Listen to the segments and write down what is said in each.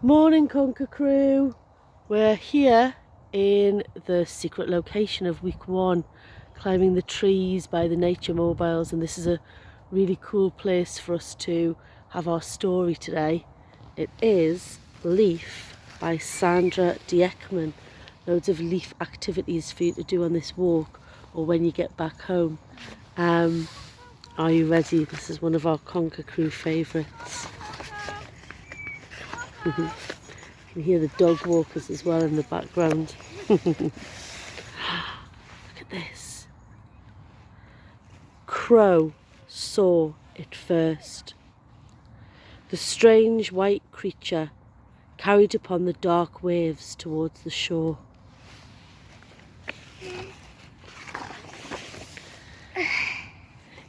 Morning, Conquer Crew. We're here in the secret location of week 1, climbing the trees by the nature mobiles, and this is a really cool place for us to have our story today. It is Leaf by Sandra Dieckman. Loads of leaf activities for you to do on this walk or when you get back home. Are you ready? This is one of our Conquer Crew favourites. You can hear the dog walkers as well in the background. Look at this. Crow saw it first. The strange white creature carried upon the dark waves towards the shore.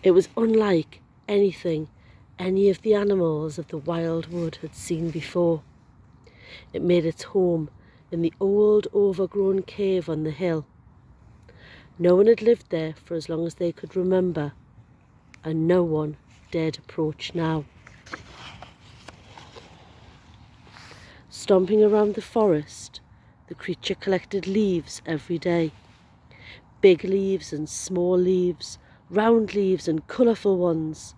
It was unlike anything any of the animals of the wild wood had seen before. It made its home in the old overgrown cave on the hill. No one had lived there for as long as they could remember, and no one dared approach now. Stomping around the forest, the creature collected leaves every day. Big leaves and small leaves, round leaves and colourful ones.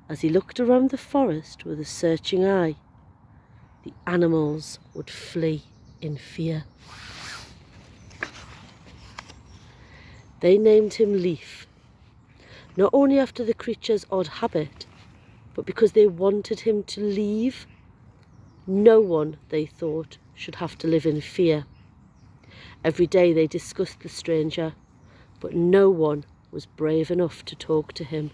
As he looked around the forest with a searching eye, the animals would flee in fear. They named him Leaf, not only after the creature's odd habit, but because they wanted him to leave. No one, they thought, should have to live in fear. Every day they discussed the stranger, but no one was brave enough to talk to him.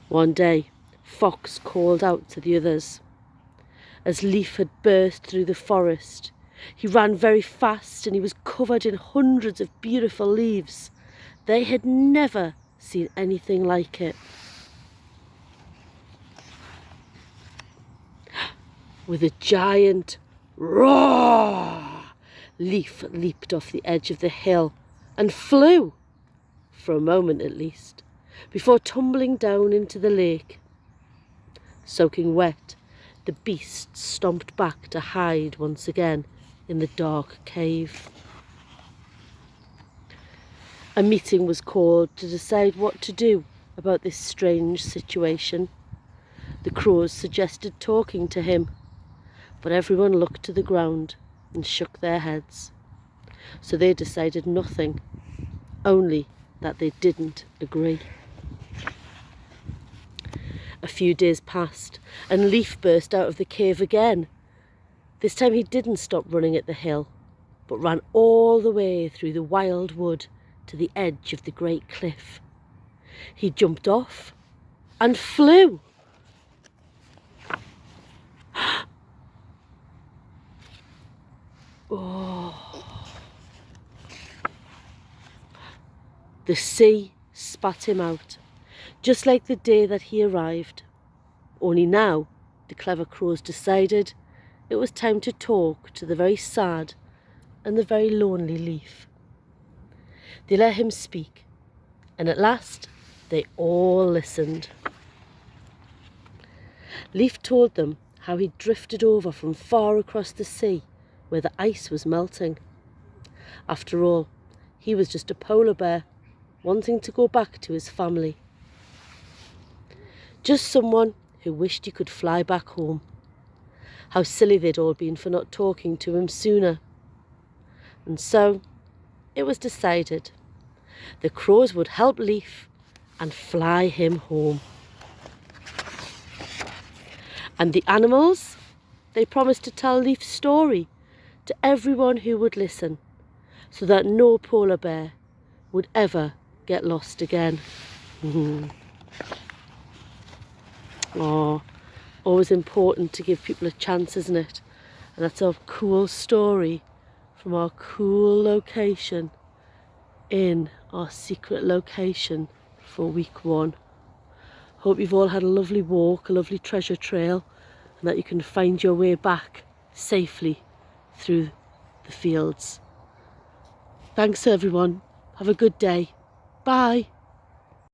One day, Fox called out to the others. As Leaf had burst through the forest, he ran very fast and he was covered in hundreds of beautiful leaves. They had never seen anything like it. With a giant roar, Leaf leaped off the edge of the hill and flew, for a moment at least, before tumbling down into the lake. Soaking wet, the beast stomped back to hide once again in the dark cave. A meeting was called to decide what to do about this strange situation. The crows suggested talking to him, but everyone looked to the ground and shook their heads. So they decided nothing, only that they didn't agree. A few days passed, and Leaf burst out of the cave again. This time he didn't stop running at the hill, but ran all the way through the wild wood to the edge of the great cliff. He jumped off and flew. Oh. The sea spat him out, just like the day that he arrived. Only now, the clever crows decided it was time to talk to the very sad and the very lonely Leaf. They let him speak, and at last they all listened. Leaf told them how he'd drifted over from far across the sea where the ice was melting. After all, he was just a polar bear wanting to go back to his family. Just someone who wished he could fly back home. How silly they'd all been for not talking to him sooner. And so it was decided the crows would help Leaf and fly him home. And the animals, they promised to tell Leaf's story to everyone who would listen, so that no polar bear would ever get lost again. Oh, always important to give people a chance, isn't it? And that's a cool story from our cool location in our secret location for week 1. Hope you've all had a lovely walk, a lovely treasure trail, and that you can find your way back safely through the fields. Thanks everyone. Have a good day. Bye.